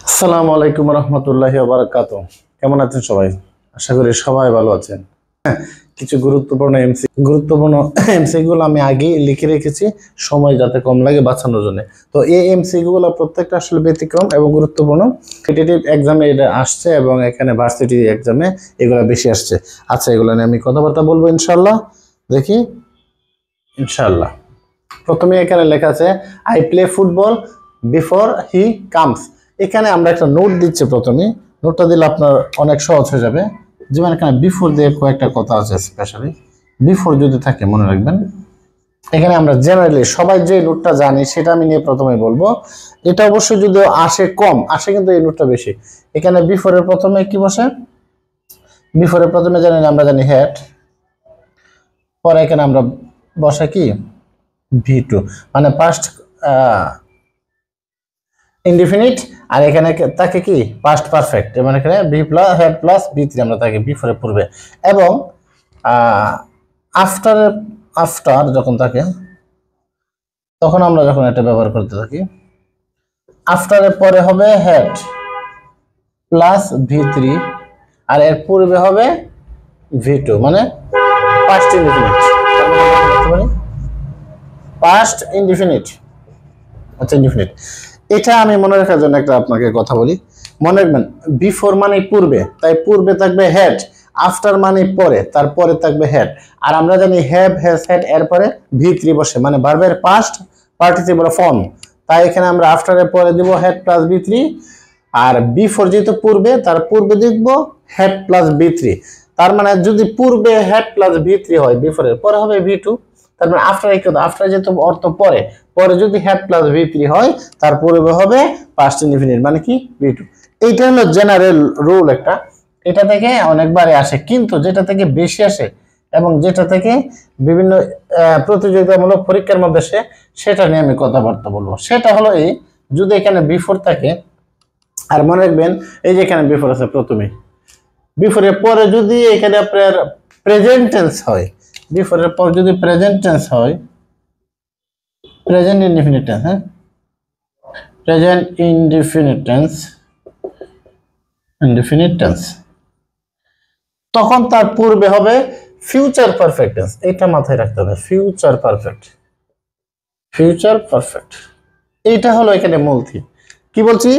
আসসালামু আলাইকুম রহমতুল্লাহি ওয়া বারাকাতুহু। কেমন আছেন সবাই? আশা করি সবাই ভালো আছেন। কিছু গুরুত্বপূর্ণ এমসি গুলো আমি আগে লিখে রেখেছি, সময় যাতে কম লাগে বাঁচানোর জন্য। তো এই এমসি গুলো প্রত্যেকটা আসলে ব্যতিক্রম এবং গুরুত্বপূর্ণ। কম্পিটিটিভ এক্সামে এটা আসছে এবং এখানে ভার্সিটি এক্সামে এগুলো বেশি আসছে। আচ্ছা, এগুলো নিয়ে আমি কথাবার্তা বলবো ইনশাআল্লাহ। দেখি ইনশাআল্লাহ। প্রথমে এখানে লেখা আছে I play football before he comes. এখানে আমরা একটা নোট দিচ্ছি। প্রথমে নোটটা দিলে আপনার অনেক সহজ হয়ে যাবে। যেমন এখানে বিফোর দিয়ে কয়েকটা কথা আছে, স্পেশালি বিফোর যদি থাকে মনে রাখবেন। এখানে আমরা জেনারেলি সবাই যে নোটটা জানি সেটা আমি নিয়ে প্রথমে বলবো। এটা অবশ্যই যদি আসে কম আসে, কিন্তু এই নোটটা বেশি। এখানে বিফোরের প্রথমে কি বসে? বিফোরের প্রথমে আমরা জানি হেড, পরে এখানে আমরা বসে কি V2, মানে পাস্ট ইনডিফিনিট। আর এখানে তাকে কি পাস্ট পারফেক্ট, মানে এখানে B plus had plus B3 আমরা তাকে বিফোর পূর্বে। এবং আফটার যখন থাকে তখন আমরা যখন এটা ব্যবহার করতে থাকি, আফটারের পরে হবে হেড প্লাস V3 আর এর পূর্বে হবে V2, মানে পাস্ট ইনডিফিনিট। Past indefinite. আচ্ছা, ইনডিফিনিট এটা আমি মনে রাখার জন্য একটা আপনাকে কথা বলি। মনে রাখবেন বিফোর মানে পূর্বে, তাই পূর্বে থাকবে হেড। আফটার মানে পরে, তারপরে থাকবে হেড। আর আমরা জানি হ্যাভ, হ্যাজ, হ্যাড এর পরে V3 বসে, মানে ভার্বের পাস্ট পার্টিসিপল ফর্ম। তাই এখানে আমরা আফটারের পরে দিব had plus V3। R before যেহেতু পূর্বে, তার পূর্বে দেখব হেড প্লাস V3। তার মানে যদি পূর্বে হেড প্লাস V3 হয়, বিফোরের পরে হবে V2। তার মানে আফটার যেহেতু অর্থ পরে, পরে যদি হেড প্লাস V3 হয় তার পূর্বে হবে পাস্ট ইনডিফিনিট, মানে কি V2। এইটা হলো জেনারেল রুল একটা। এটা থেকে অনেকবারই আসে, কিন্তু যেটা থেকে বেশি আসে এবং যেটা থেকে বিভিন্ন প্রতিযোগিতামূলক পরীক্ষার মধ্যে আসে, সেটা নিয়ে আমি কথাবার্তা বলবো। সেটা হলো এই, যদি এখানে বিফোর থাকে, আর মনে রাখবেন এই যে এখানে বিফোর আছে, প্রথমে বিফোরের পরে যদি এখানে আপনার প্রেজেন্ট টেন্স হয়, বিফোরের পর যদি প্রেজেন্ট টেন্স হয়, প্রেজেন্ট ইনডিফিনিট টেন্স, হ্যাঁ প্রেজেন্ট ইনডিফিনিট টেন্স, তখন তার পূর্বে হবে ফিউচার পারফেক্ট টেন্স। এটা মাথায় রাখতে হবে, ফিউচার পারফেক্ট। এইটা হলো এখানে মূল থিম। কি বলছি?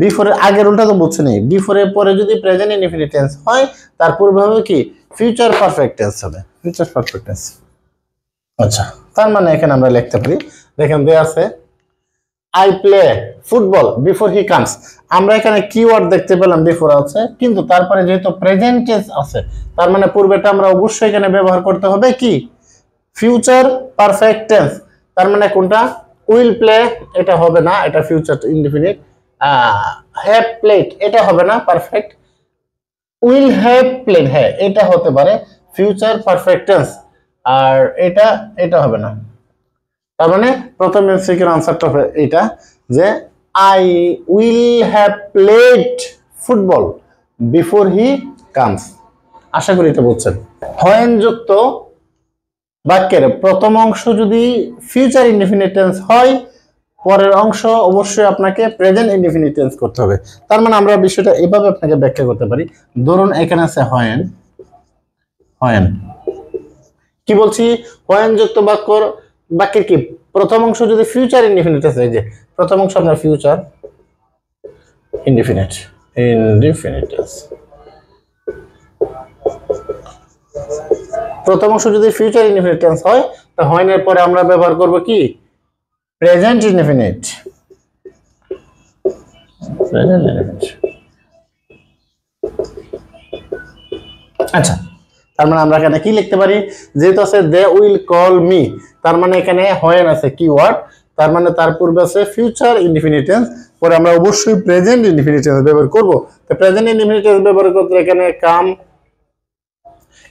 বিফোরের আগের উল্টা তো বুঝছেন। বিফোরের পরে যদি প্রেজেন্ট ইনডিফিনিট টেন্স হয়, তার পূর্বে হবে কি ফিউচার পারফেক্ট টেন্স হবে, ফিউচার পারফেক্ট টেন্স। আচ্ছা, তার মানে এখানে আমরা লিখতে পারি, দেখেন দেয়া আছে I play football before he comes. আমরা এখানে কিওয়ার্ড দেখতে পেলাম, বিফোর আছে, কিন্তু তারপরে যেহেতু প্রেজেন্ট টেন্স আছে, তার মানে পূর্বেটা আমরা অবশ্যই এখানে ব্যবহার করতে হবে কি ফিউচার পারফেক্ট টেন্স। তার মানে কোনটা? উইল প্লে, এটা হবে না, এটা ফিউচার ইনডিফিনিট। হ্যাভ প্লেড, এটা হবে না পারফেক্ট। উইল হ্যাভ প্লেড, হ্যাঁ এটা হতে পারে ফিউচার পারফেক্ট টেন্স। আর এটা হবে না। তার মানে প্রথম এমসিকিউর আনসারটা হবে এটা, যে I will have played football before he comes. আশা করি এটা বুঝছেন। হোয়েন যুক্ত বাক্যের প্রথম অংশ যদি ফিউচার ইনডিফিনিট টেন্স হয়, পরের অংশ অবশ্যই আপনাকে প্রেজেন্ট ইনডিফিনিট টেন্স করতে হবে। তার মানে আমরা বিষয়টা এভাবে আপনাকে ব্যাখ্যা করতে পারি। ধরুন এখানে আছে হোয়েন, কি বলছি? হোয়েন যুক্ত বাক্যের কি প্রথম অংশ যদি ফিউচার ইনডিফিনিট টেন্স, এই যে প্রথম অংশ আপনার ফিউচার ইনডিফিনিট টেন্স, প্রথম অংশ যদি ফিউচার ইনডিফিনিট টেন্স হয়, তো হোয়েনের পরে আমরা ব্যবহার করব কি প্রেজেন্ট ইনডিফিনিট। আচ্ছা, তার মানে আমরা এখানে কি লিখতে পারি? যেহেতু আছে দে উইল কল মি, তার মানে এখানে হোয়েন আছে কিওয়ার্ড, তার মানে তার পূর্বে আছে ফিউচার ইনডিফিনিট টেন্স, পরে আমরা অবশ্যই প্রেজেন্ট ইনডিফিনিট টেন্স ব্যবহার করব। তো প্রেজেন্ট ইনডিফিনিট টেন্স ব্যবহার করতে এখানে কাম,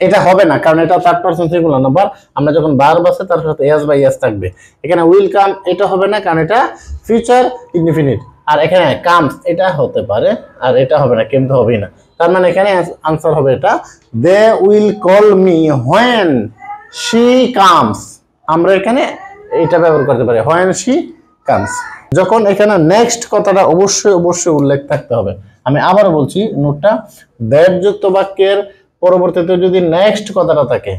এটা হবে না, কারণ এটা থার্ড পারসন সিঙ্গুলার নাম্বার। আমরা যখন ভার্ব আছে তার সাথে এস বা এস থাকবে। এখানে উইল কাম, এটা হবে না, কারণ এটা ফিউচার ইনডিফিনিট। আর এখানে কামস, এটা হতে পারে, আর এটা হবে না, কিন্তু হবেই না। তার মানে এখানে আনসার হবে এটা, they will call me when she comes. আমরা এখানে এটা ব্যবহার করতে পারি, হোয়েন শি কামস। যখন এখানে নেক্সট কথাটা অবশ্যই অবশ্যই উল্লেখ থাকতে হবে। আমি আবার বলছি নোটটা, দ্যাট যুক্ত বাক্যের পরবর্তীতে যদি নেক্সট কথাটা থাকে,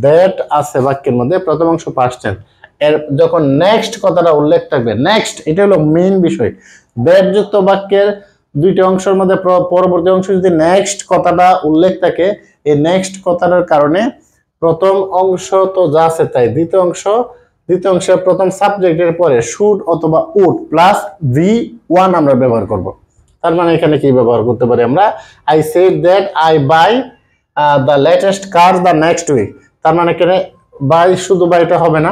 দ্যাট আছে বাক্যের মধ্যে প্রথম অংশ পাস্ট টেন্স, এর যখন নেক্সট কথাটা উল্লেখ থাকবে, নেক্সট এটা হলো মেইন বিষয়। দ্যাট যুক্ত বাক্যের দুইটি অংশের মধ্যে পরবর্তী অংশ যদি নেক্সট কথাটা উল্লেখ থাকে, এই নেক্সট কথাটার কারণে প্রথম অংশ তো যা আছে তাই, দ্বিতীয় অংশের প্রথম সাবজেক্টের পরে শুড অথবা উড প্লাস V1 আমরা ব্যবহার করব। তার মানে এখানে কি ব্যবহার করতে পারি আমরা, I said that I buy the latest car the next week. তার মানে এখানে বাই, শুধু বাই এটা হবে না,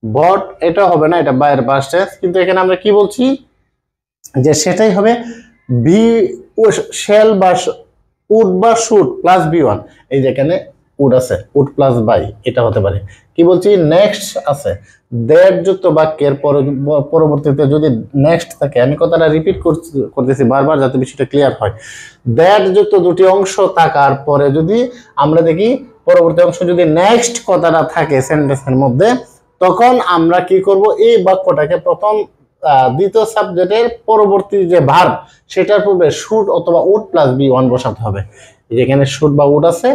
বট এটা হবে না, এটা বাইয়ের পাস্ট টেন্স। কিন্তু এখানে আমরা কি বলছি যে সেটাই হবে বি শেল বা উড বা শুড প্লাস V1। এই যে এখানে উড আছে, উড প্লাস বাই, এটা হতে পারে। কি বলছি, নেক্সট আছে, দ্যাট যুক্ত বাক্যের পরবর্তীতে যদি নেক্সট থাকে, আমি কথাটা রিপিট করতেছি বারবার যাতে বিষয়টা ক্লিয়ার হয়। দ্যাট যুক্ত দুটি অংশ থাকার পরে যদি আমরা দেখি পরবর্তী অংশ যদি নেক্সট কথাটা থাকে সেন্টেন্সের মধ্যে, তখন আমরা কি করব, এই বাক্যটাকে প্রথম দ্বিতীয় সাবজেক্টের পরবর্তী যে ভার্ব সেটার পূর্বে শুড অথবা উড প্লাস V1 বসাতে হবে। যেখানে শুড বা উড আছে,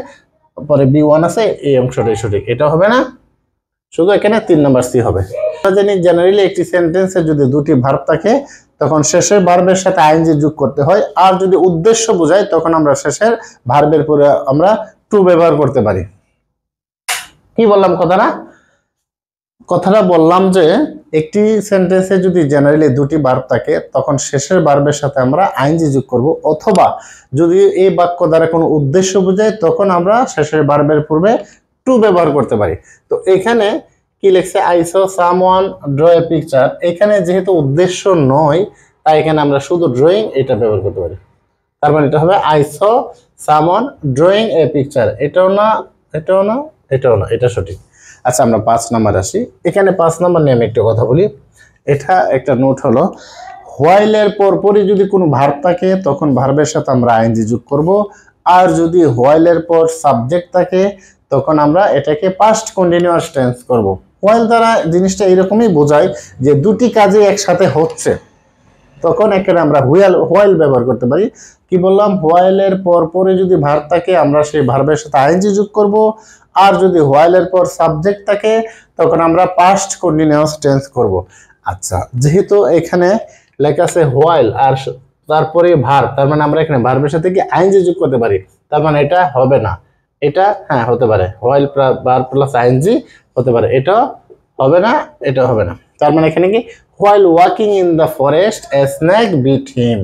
পরে V1 আছে, এই অংশটাই সঠিক, এটা হবে না, শুধু এখানে 3 নাম্বার সি হবে। আমরা জানি জেনারেলি একটি সেন্টেন্সে যদি দুটি ভার্ব থাকে তখন শেষের ভার্বের সাথে আইএনজি যোগ করতে হয়, আর যদি উদ্দেশ্য বোঝায় তখন আমরা শেষের ভার্বের পরে আমরা টু ব্যবহার করতে পারি। কি বললাম কথাটা বললাম যে একটি সেন্টেন্সে যদি জেনারেলি দুটি ভার্ব থাকে তখন শেষের ভার্বের সাথে আমরা আইএনজি যোগ করব, অথবা যদি এই বাক্য দ্বারা কোনো উদ্দেশ্য বোঝায় তখন আমরা শেষের ভার্বের পূর্বে টু ব্যবহার করতে পারি। তো এখানে কি লিখছে, I saw someone draw a picture, এখানে যেহেতু উদ্দেশ্য নয় তাই এখানে আমরা শুধু ড্রয়িং এটা ব্যবহার করতে পারি। তার মানে এটা হবে I saw someone drawing a picture, এটাও না, এটাও না, এটাও না, এটা সঠিক। আচ্ছা, আমরা 5 নাম্বার আসি। এখানে 5 নাম্বার নিয়ে আমি একটু কথা বলি। এটা একটা নোট হলো, হোয়াইলের পরপরই যদি কোনো ভার্ব থাকে তখন ভার্বের সাথে আমরা আইএনজি যোগ করব, আর যদি হোয়াইলের পর সাবজেক্ট থাকে তখন আমরা এটাকে পাস্ট কন্টিনিউয়াস টেন্স করব। হোয়াইল দ্বারা জিনিসটা এরকমই বোঝায় যে দুটি কাজে একসাথে হচ্ছে, তখন এখানে আমরা হোয়াইল ব্যবহার করতে পারি। কি বললাম, হোয়াইলের পরে যদি ভার্ব থাকে আমরা সেই ভার্বের সাথে আইএনজি যোগ করব, আর যদি হোয়াইলের পর সাবজেক্ট থাকে তখন আমরা পাস্ট কন্টিনিউয়াস টেন্স করব। আচ্ছা, যেহেতু এখানে লেখা আছে হোয়াইল আর তারপরে ভার্ব, তার মানে আমরা এখানে ভার্বের সাথে কি আইএনজি যোগ করতে পারি, তার মানে এটা হবে না, এটা হ্যাঁ হতে পারে, হোয়াইল ভার্ব প্লাস আইএনজি হতে পারে, এটা হবে না, এটা হবে না। তার মানে এখানে কি, while walking in the forest a snake bit him।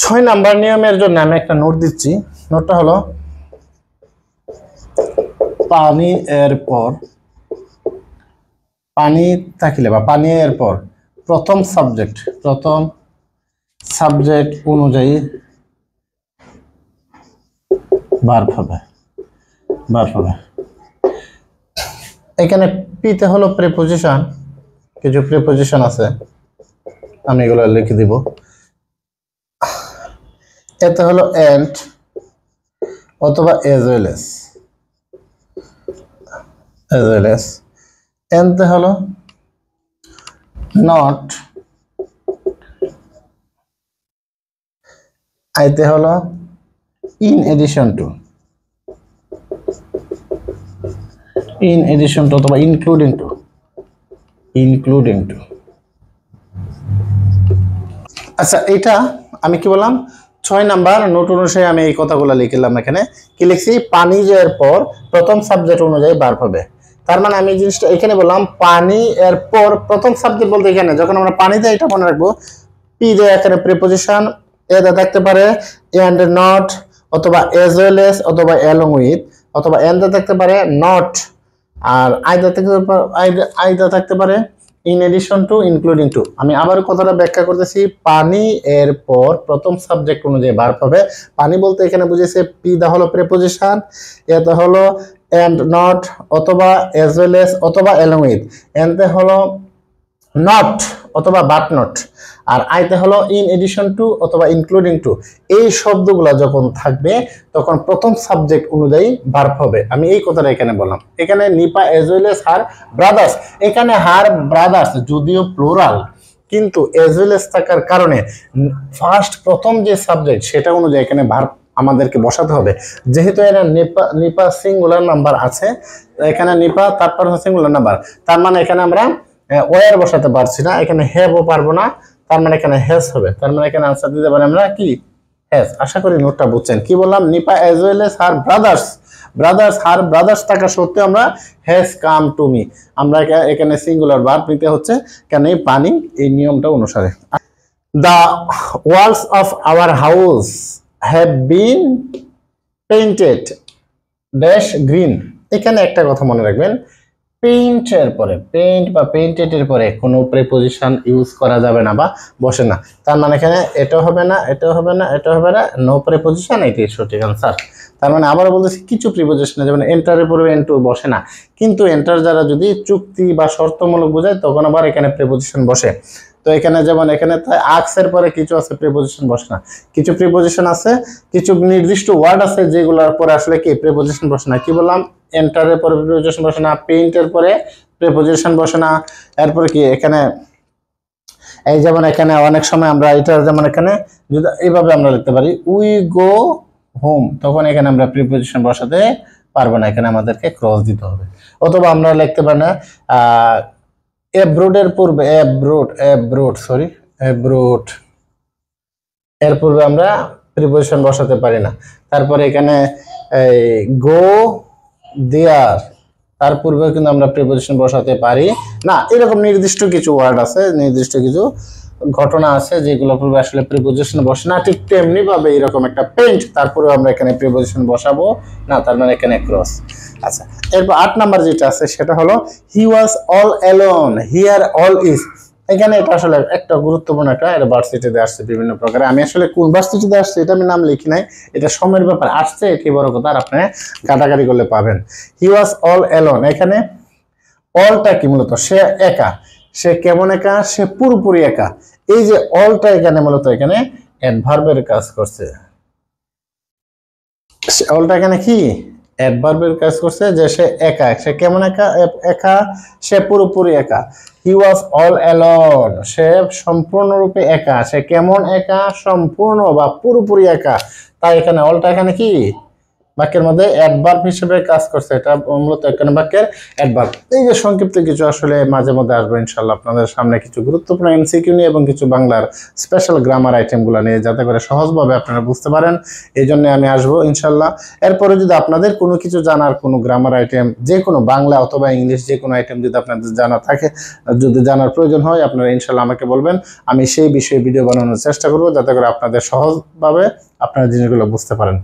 6 number নিয়মের জন্য আমি একটা নোট দিচ্ছি। নোটটা হলো, পানি এর পর, পানি থাকিলে বা পানি এর পর প্রথম সাবজেক্ট অনুযায়ী ভার্ব হবে। এখানে পিতে হলো প্রিপোজিশন, কিছু প্রিপোজিশন আছে আমি এগুলো লিখে দিব। এতে হলো এন্ড অথবা এজ ওয়েল এস, এনতে হলো নট, আইতে হলো ইন এডিশন টু অথবা ইনক্লুডিং টু। আচ্ছা, এটা আমি কি বললাম, 6 নাম্বার নোট অনুসারে আমি এই কথাগুলো লিখলাম। এখানে কি লিখছি, পানি এর পর প্রথম সাবজেক্ট অনুযায়ী ভার্ব হবে। তার মানে আমি জিনিসটা এখানে বললাম, পানি এর পর প্রথম সাবজেক্ট বলতে এখানে যখন আমরা পানি দেয় এটা মনে রাখবো, পি দেয় এখানে প্রিপোজিশন, এদা থাকতে পারে এন্ড নট অথবা এজ ওয়েল এস অথবা অ্যালং উইথ, অথবা এন্ড থাকতে পারে নট, আর আইদা থাকতে পারে in addition to, including to. আমি আবার কথাটা ব্যাখ্যা করতেছি, পানি এর পর প্রথম সাবজেক্ট অনুযায়ী ভার্ব হবে। পানি বলতে এখানে বুঝেছে পি দা হলো প্রিপোজিশন, এটা হলো এন্ড নট অথবা এজ ওয়েল এস অথবা অ্যালং উইথ, এন্ডে হলো নট অথবা বাট নট, আর আইতে হলো ইন এডিশন টু অথবা ইনক্লুডিং টু। এই শব্দগুলো যখন থাকবে তখন প্রথম সাবজেক্ট অনুযায়ী ভার্ব হবে। আমি এই কথাটা এখানে বললাম। এখানে Nipa as well as her brothers, এখানে হার ব্রাদার্স যদিও প্লুরাল, কিন্তু এজ ওয়েল এজ থাকার কারণে প্রথম যে সাবজেক্ট সেটা অনুযায়ী এখানে ভার্ব আমাদেরকে বসাতে হবে। যেহেতু এরা নিপা সিঙ্গুলার নাম্বার আছে, এখানে নিপা তারপর সিঙ্গুলার নাম্বার, তার মানে এখানে আমরা ওয়ার বসাতে পারছি না, এখানে হ্যাভও পারবো না, তার মানে এখানে হ্যাজ হবে। তার মানে এখানে আনসার দিতে পারি আমরা কি হ্যাজ। আশা করি নোটটা বুঝছেন। কি বললাম? Nipa as well as her brothers, her brothers থাকা সত্ত্বেও আমরা হ্যাজ কাম টু মি, আমরা এখানে সিঙ্গুলার ভার্ব নিতে হচ্ছে কেন? এই পানি এই নিয়মটা অনুসারে। The walls of our house have been painted dash green। এখানে একটা কথা মনে রাখবেন, পেইন্ট এর পরে, পেইন্ট বা পেইন্টেড এর পরে কোনো প্রিপজিশন ইউজ করা যাবে না বা বসে না। তার মানে এখানে এটা হবে না, এটা হবে না, এটা হবে না, নো প্রিপজিশন, এটাই সঠিক আনসার। তার মানে আবার বলতেছি কিছু প্রিপজিশন যেমন এন্টারের পরে এন্টু বসে না, কিন্তু এন্টার যারা যদি চুক্তি বা শর্তমূলক বোঝায় তখন আবার এখানে প্রিপজিশন বসে। তো এখানে যেমন এখানে আক্সের পরে কিছু আছে প্রিপজিশন বসে না, কিছু প্রিপজিশন আছে, কিছু নির্দিষ্ট ওয়ার্ড আছে যেগুলোর পরে আসলে কি প্রিপজিশন বসে না। কি বললাম? এন্টারের পরে প্রিপজিশন বসে না, পেইন্টের পরে প্রিপজিশন বসে না। এরপরে কি এখানে এই যেমন এখানে অনেক সময় আমরা এটা যেমন এখানে যদি এইভাবে আমরা লিখতে পারি উই গো হোম, তখন এখানে আমরা প্রিপজিশন বসাতে পারবো না, এখানে আমাদেরকে ক্রস দিতে হবে। অথবা আমরা লিখতে পারি না অ্যাব্রোডের পূর্বে অ্যাব্রোড এর পূর্বে আমরা প্রিপজিশন বসাতে পারি না। তারপরে এখানে গো দেয়ার তার পূর্বে কিন্তু আমরা প্রিপজিশন বসাতে পারি না। এরকম নির্দিষ্ট কিছু ওয়ার্ড আছে, নির্দিষ্ট কিছু ঘটনা আছে যেগুলো পূর্বে আসলে প্রিপজিশন বসে না। ঠিক তেমনি ভাবে এরকম একটা পেইন্ট, তারপরে আমরা এখানে প্রিপজিশন বসাবো না, তার মানে এখানে ক্রস। আচ্ছা, এরপর 8 নাম্বার যেটা আছে সেটা হলো he was all alone here all is. এখানে এটা আসলে একটা গুরুত্বপূর্ণ একটা ভার্সিটিতে আসছে বিভিন্ন প্রকারে। আমি আসলে কোন ভার্সিটিতে আসছে এটা আমি নাম লিখি নাই, এটা সময়ের ব্যাপার আসছে, এটি বড় কথা। আর আপনি কাটাকাটি করলে পাবেন। হি ওয়াজ অল অ্যালোন, এখানে অলটা কি মূলত সে একা, সে কেমন একা? সে পুরোপুরি একা। এই যে অলটা এখানে মূলত এখানে অ্যাডভার্বের কাজ করছে। অলটা এখানে কি অ্যাডভার্বের কাজ করছে, যে সে একা, সে কেমন একা? একা, সে পুরোপুরি একা। হি ওয়াজ অল অ্যালোন, সে সম্পূর্ণরূপে একা। সে কেমন একা? সম্পূর্ণ বা পুরোপুরি একা। তাই এখানে অলটা এখানে কি বাক্যের মধ্যে অ্যাডভার্ব হিসেবে কাজ করছে, এটা মূলত এখানে বাক্যের অ্যাডভার্ব। এই যে সংক্ষিপ্ত কিছু আসলে মাঝে মধ্যে আসবে ইনশাআল্লাহ আপনাদের সামনে কিছু গুরুত্বপূর্ণ এমসিকিউ নিয়ে এবং কিছু বাংলার স্পেশাল গ্রামার আইটেমগুলো নিয়ে, যাতে করে সহজভাবে আপনারা বুঝতে পারেন। এই জন্য আমি আসবো ইনশাআল্লাহ। এরপরে যদি আপনাদের কোনো কিছু জানার, কোনো গ্রামার আইটেম, যে কোনো বাংলা অথবা ইংলিশ যে কোনো আইটেম যদি আপনাদের জানা থাকে, যদি জানার প্রয়োজন হয়, আপনারা ইনশাআল্লাহ আমাকে বলবেন। আমি সেই বিষয়ে ভিডিও বানানোর চেষ্টা করব, যাতে করে আপনাদের সহজভাবে আপনারা জিনিসগুলো বুঝতে পারেন।